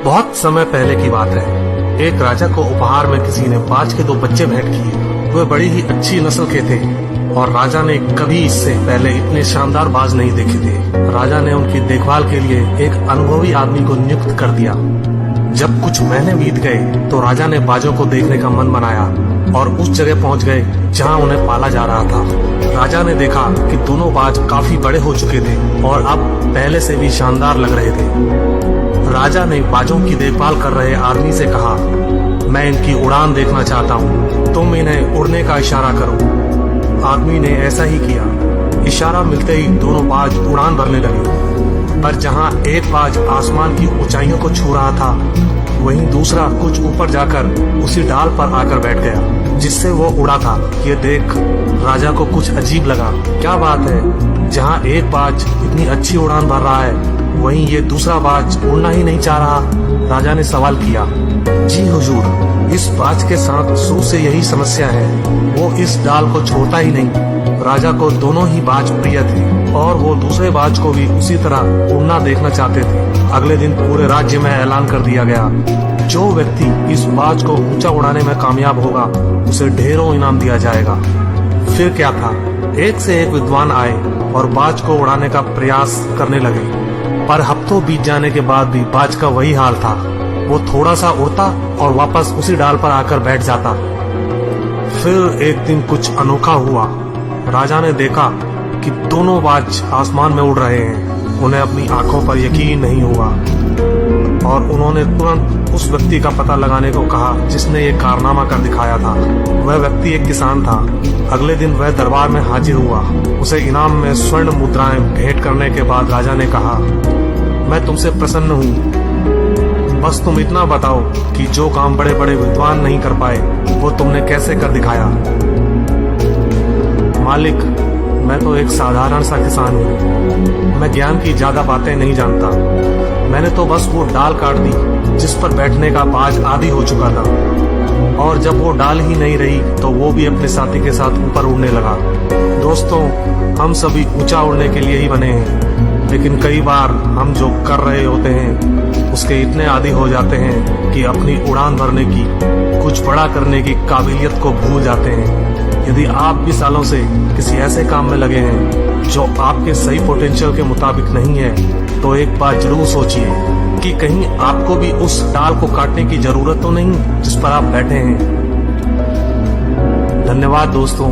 बहुत समय पहले की बात है। एक राजा को उपहार में किसी ने बाज के 2 बच्चे भेंट किए। वे बड़ी ही अच्छी नस्ल के थे और राजा ने कभी इससे पहले इतने शानदार बाज नहीं देखे थे। राजा ने उनकी देखभाल के लिए एक अनुभवी आदमी को नियुक्त कर दिया। जब कुछ महीने बीत गए तो राजा ने बाजों को देखने का मन बनाया और उस जगह पहुंच गए जहां उन्हें पाला जा रहा था। राजा ने देखा कि दोनों बाज काफी बड़े हो चुके थे और अब पहले से भी शानदार लग रहे थे। राजा ने बाजों की देखभाल कर रहे आदमी से कहा, मैं इनकी उड़ान देखना चाहता हूँ, तुम इन्हें उड़ने का इशारा करो। आदमी ने ऐसा ही किया। इशारा मिलते ही दोनों बाज उड़ान भरने लगे, पर जहाँ एक बाज आसमान की ऊंचाइयों को छू रहा था, वहीं दूसरा कुछ ऊपर जाकर उसी डाल पर आकर बैठ गया जिससे वो उड़ा था। ये देख राजा को कुछ अजीब लगा। क्या बात है, जहाँ एक बाज इतनी अच्छी उड़ान भर रहा है, वहीं ये दूसरा बाज उड़ना ही नहीं चाह रहा। राजा ने सवाल किया, जी हुजूर, इस बाज के साथ शुरू से यही समस्या है, वो इस डाल को छोड़ता ही नहीं। राजा को दोनों ही बाज प्रिय थे और वो दूसरे बाज को भी उसी तरह उड़ना देखना चाहते थे। अगले दिन पूरे राज्य में ऐलान कर दिया गया, जो व्यक्ति इस बाज को ऊंचा उड़ाने में कामयाब होगा उसे ढेरों इनाम दिया जाएगा। फिर क्या था, एक से एक विद्वान आए और बाज को उड़ाने का प्रयास करने लगे, पर हफ्तों बीत जाने के बाद भी बाज का वही हाल था। वो थोड़ा सा उड़ता और वापस उसी डाल पर आकर बैठ जाता। फिर एक दिन कुछ अनोखा हुआ। राजा ने देखा कि दोनों बाज आसमान में उड़ रहे हैं। उन्हें अपनी आंखों पर यकीन नहीं हुआ और उन्होंने तुरंत उस व्यक्ति का पता लगाने को कहा जिसने ये कारनामा कर दिखाया था। वह व्यक्ति एक किसान था। अगले दिन वह दरबार में हाजिर हुआ। उसे इनाम में स्वर्ण मुद्राएं भेंट करने के बाद राजा ने कहा, मैं तुमसे प्रसन्न हूँ, बस तुम इतना बताओ कि जो काम बड़े बड़े विद्वान नहीं कर पाए वो तुमने कैसे कर दिखाया। मालिक, मैं तो एक साधारण सा किसान हूँ, मैं ज्ञान की ज्यादा बातें नहीं जानता। मैंने तो बस वो डाल काट दी जिस पर बैठने का बाज आदी हो चुका था, और जब वो डाल ही नहीं रही तो वो भी अपने साथी के साथ ऊपर उड़ने लगा। दोस्तों, हम सभी ऊंचा उड़ने के लिए ही बने हैं, लेकिन कई बार हम जो कर रहे होते हैं उसके इतने आदी हो जाते हैं कि अपनी उड़ान भरने की, कुछ बड़ा करने की काबिलियत को भूल जाते हैं। यदि आप भी सालों से किसी ऐसे काम में लगे हैं जो आपके सही पोटेंशियल के मुताबिक नहीं है, तो एक बार जरूर सोचिए कि कहीं आपको भी उस डाल को काटने की जरूरत तो नहीं जिस पर आप बैठे हैं। धन्यवाद दोस्तों।